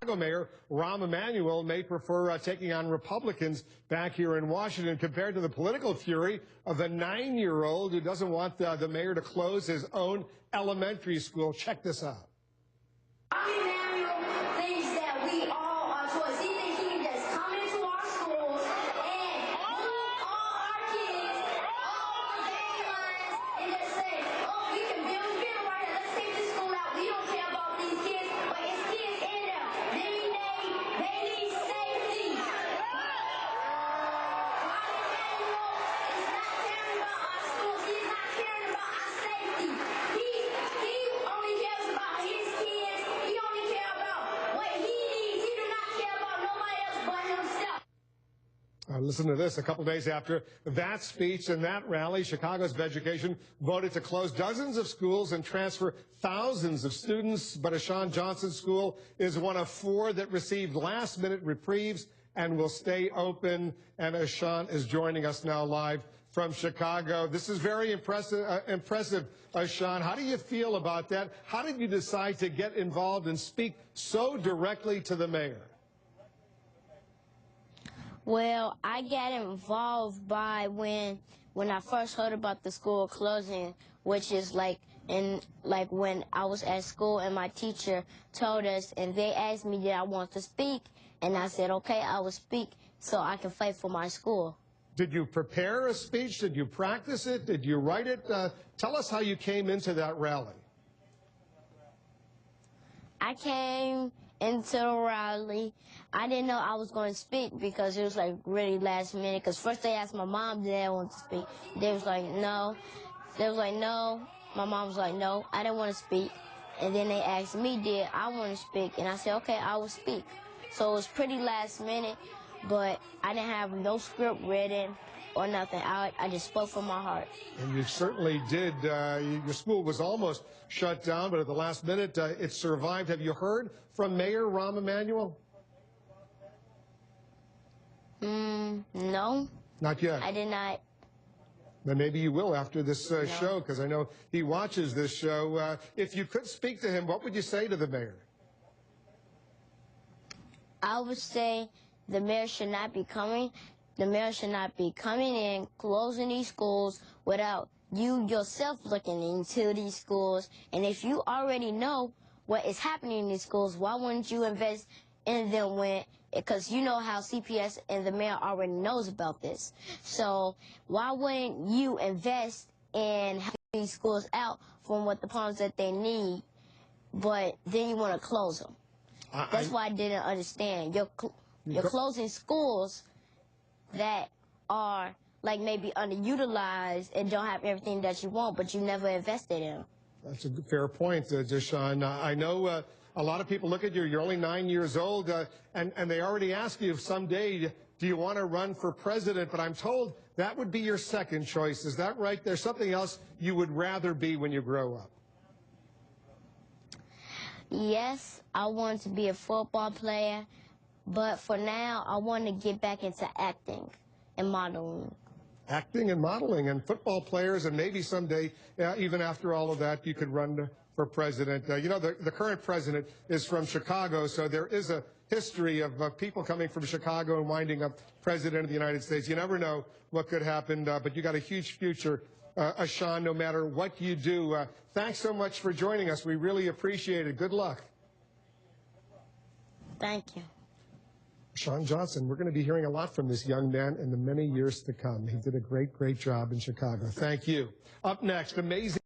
Mayor Rahm Emanuel may prefer taking on Republicans back here in Washington compared to the political fury of the 9-year-old who doesn't want the mayor to close his own elementary school. Check this out. Emanuel thinks that we all are choice. He thinks he can just come into our schools and move all our kids off the game lines and just say, oh, we can build here right here. Let's take this school out. We don't care about these kids, but it's kids in there. They need safety. Rahm Emanuel is not caring about our schools. He's not caring about our safety. He only cares about his kids. He only cares about what he needs. He do not care about nobody else but himself. Listen to this. A couple days after that speech and that rally, Chicago's Education voted to close dozens of schools and transfer thousands of students. But Asean Johnson School is one of 4 that received last-minute reprieves and will stay open. And Asean is joining us now live from Chicago. This is very impressive, Asean. How do you feel about that? How did you decide to get involved and speak so directly to the mayor? Well, I got involved by when I first heard about the school closing, which is like when I was at school and my teacher told us, and they asked me did I want to speak, and I said okay, I will speak so I can fight for my school. Did you prepare a speech? Did you practice it? Did you write it? Tell us how you came into that rally. I came into the rally. I didn't know I was going to speak because it was like really last minute. Because first they asked my mom, did I want to speak? They was like, no. They was like, no. My mom was like, no, I didn't want to speak. And then they asked me, did I want to speak? And I said, okay, I will speak. So it was pretty last minute, but I didn't have no script written or nothing. I just spoke from my heart. And you certainly did. Your school was almost shut down, but at the last minute, it survived. Have you heard from Mayor Rahm Emanuel? No. Not yet. I did not. Then maybe you will after this show, because I know he watches this show. If you could speak to him, what would you say to the mayor? I would say the mayor should not be coming. The mayor should not be coming in, closing these schools without you yourself looking into these schools. And if you already know what is happening in these schools, why wouldn't you invest in them because you know how CPS and the mayor already knows about this. So why wouldn't you invest in helping these schools out from what the problems that they need, but then you want to close them? That's why I didn't understand. You're closing schools that are like maybe underutilized and don't have everything that you want, but you never invested in. That's a fair point, Deshaun. I know a lot of people look at you. You're only 9 years old, and they already ask you if someday, do you want to run for president? But I'm told that would be your second choice. Is that right? There's something else you would rather be when you grow up. Yes, I want to be a football player, but for now, I want to get back into acting and modeling. Acting and modeling and football players, and maybe someday, even after all of that, you could run for president. You know, the current president is from Chicago, so there is a history of people coming from Chicago and winding up president of the United States. You never know what could happen, but you got a huge future, Asean, no matter what you do. Thanks so much for joining us. We really appreciate it. Good luck. Thank you. Asean Johnson, we're going to be hearing a lot from this young man in the many years to come. He did a great, great job in Chicago. Thank you. Up next, amazing.